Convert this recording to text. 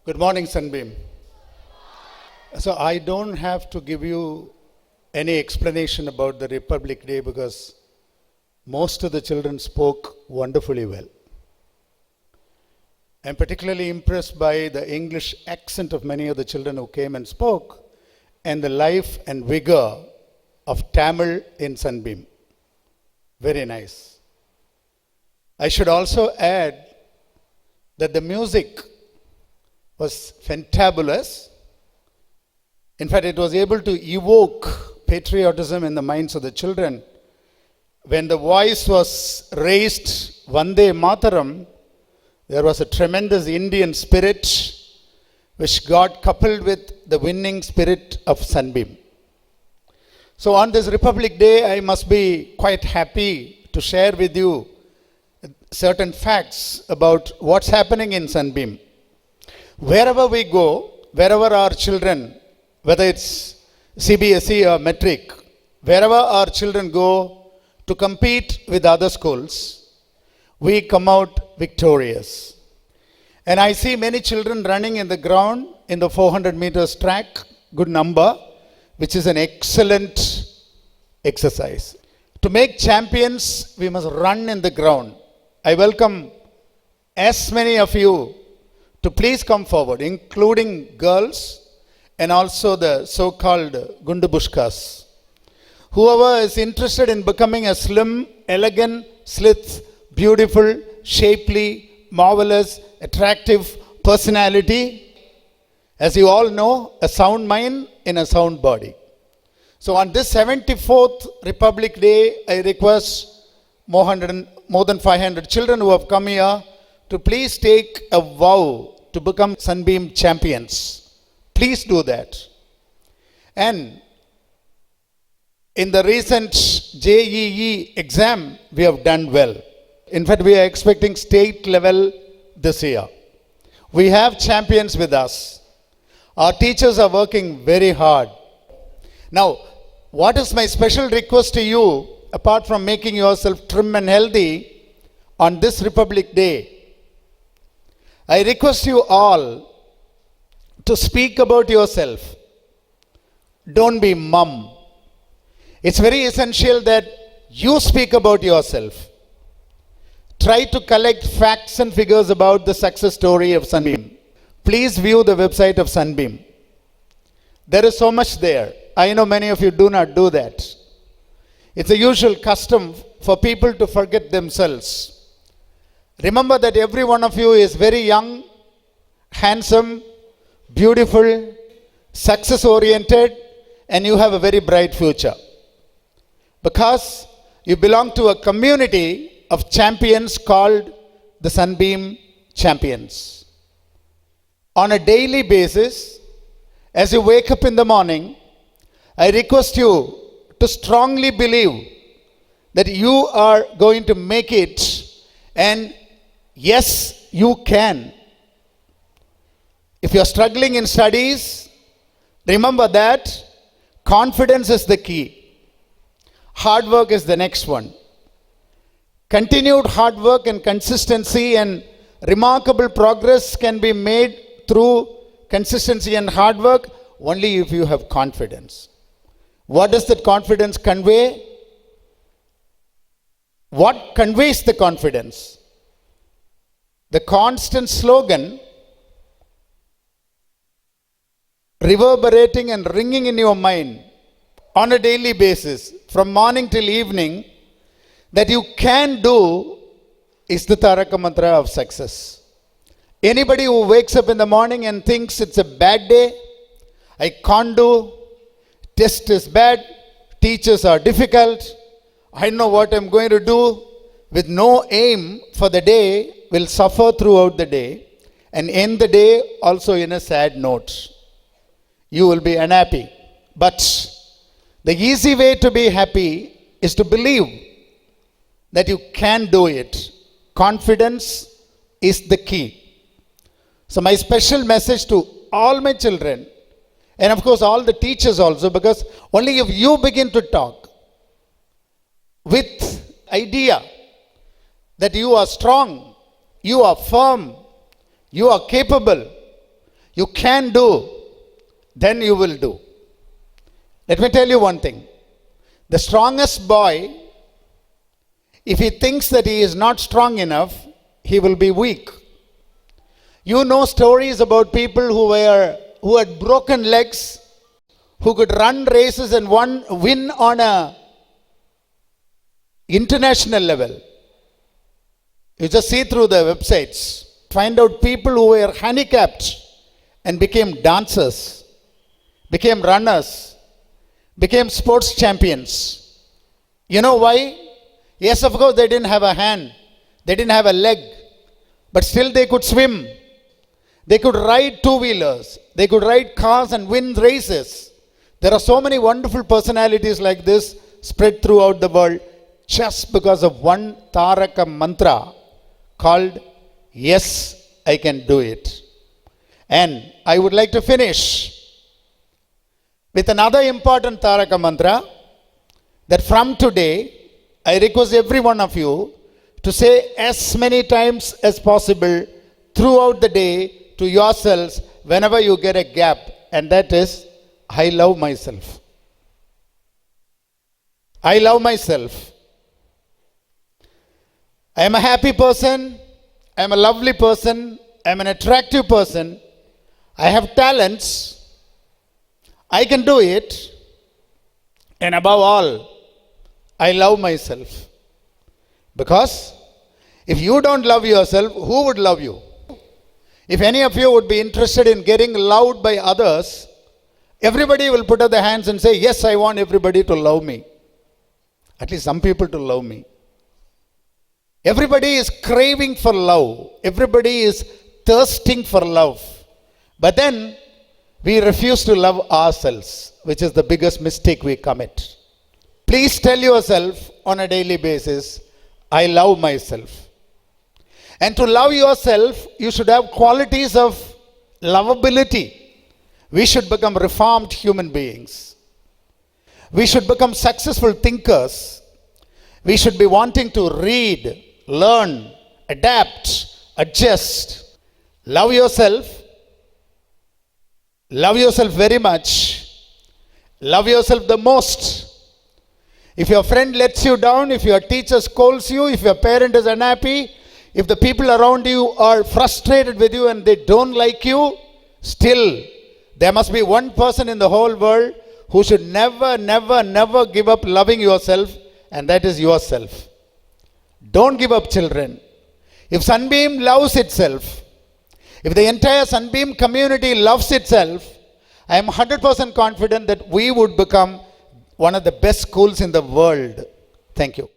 Good morning, Sunbeam. So I don't have to give you any explanation about the Republic Day because most of the children spoke wonderfully well. I'm particularly impressed by the English accent of many of the children who came and spoke and the life and vigor of Tamil in Sunbeam. Very nice. I should also add that the music was fantabulous. In fact, it was able to evoke patriotism in the minds of the children. When the voice was raised, Vande Mataram, there was a tremendous Indian spirit which got coupled with the winning spirit of Sunbeam. So on this Republic Day, I must be quite happy to share with you certain facts about what's happening in Sunbeam. Wherever we go, wherever our children, whether it's CBSE or metric, wherever our children go to compete with other schools, we come out victorious. And I see many children running in the ground in the 400 meters track, good number, which is an excellent exercise. To make champions, we must run in the ground. I welcome as many of you to please come forward, including girls and also the so-called Gundubushkas. Whoever is interested in becoming a slim, elegant, slith, beautiful, shapely, marvelous, attractive personality, as you all know, a sound mind in a sound body. So on this 74th Republic Day, I request more than 500 children who have come here to please take a vow to become Sunbeam champions. Please do that. And in the recent JEE exam, we have done well. In fact, we are expecting state level this year. We have champions with us. Our teachers are working very hard. Now, what is my special request to you, apart from making yourself trim and healthy on this Republic Day? I request you all to speak about yourself. Don't be mum. It's very essential that you speak about yourself. Try to collect facts and figures about the success story of Sunbeam. Please view the website of Sunbeam. There is so much there. I know many of you do not do that. It's a usual custom for people to forget themselves. Remember that every one of you is very young, handsome, beautiful, success-oriented, and you have a very bright future. Because you belong to a community of champions called the Sunbeam Champions. On a daily basis, as you wake up in the morning, I request you to strongly believe that you are going to make it, and yes, you can. If you are struggling in studies, remember that confidence is the key. Hard work is the next one. Continued hard work and consistency and remarkable progress can be made through consistency and hard work only if you have confidence. What does that confidence convey? What conveys the confidence? The constant slogan reverberating and ringing in your mind on a daily basis from morning till evening that you can do is the Taraka Mantra of success. Anybody who wakes up in the morning and thinks it's a bad day, I can't do, test is bad, teachers are difficult, I know what I'm going to do, with no aim for the day, will suffer throughout the day and end the day also in a sad note. You will be unhappy. But the easy way to be happy is to believe that you can do it. Confidence is the key. So my special message to all my children, and of course all the teachers also, because only if you begin to talk with idea that you are strong, you are firm, you are capable, you can do, then you will do. Let me tell you one thing. The strongest boy, if he thinks that he is not strong enough, he will be weak. You know stories about people who had broken legs, who could run races and win on a international level. You just see through the websites, find out people who were handicapped and became dancers, became runners, became sports champions. You know why? Yes, of course, they didn't have a hand, they didn't have a leg, but still they could swim. They could ride two-wheelers, they could ride cars and win races. There are so many wonderful personalities like this spread throughout the world just because of one Taraka mantra called, yes, I can do it. And I would like to finish with another important Taraka mantra that from today, I request every one of you to say as many times as possible throughout the day to yourselves whenever you get a gap, and that is, I love myself. I love myself. I am a happy person. I am a lovely person. I am an attractive person. I have talents. I can do it. And above all, I love myself. Because if you don't love yourself, who would love you? If any of you would be interested in getting loved by others, everybody will put up their hands and say, yes, I want everybody to love me. At least some people to love me. Everybody is craving for love. Everybody is thirsting for love. But then we refuse to love ourselves, which is the biggest mistake we commit. Please tell yourself on a daily basis, I love myself. And to love yourself, you should have qualities of lovability. We should become reformed human beings. We should become successful thinkers. We should be wanting to read, learn, adapt, adjust. Love yourself. Love yourself very much. Love yourself the most. If your friend lets you down, if your teacher scolds you, if your parent is unhappy, if the people around you are frustrated with you and they don't like you, still there must be one person in the whole world who should never, never, never give up loving yourself, and that is yourself. Don't give up, children. If Sunbeam loves itself, if the entire Sunbeam community loves itself, I am 100% confident that we would become one of the best schools in the world. Thank you.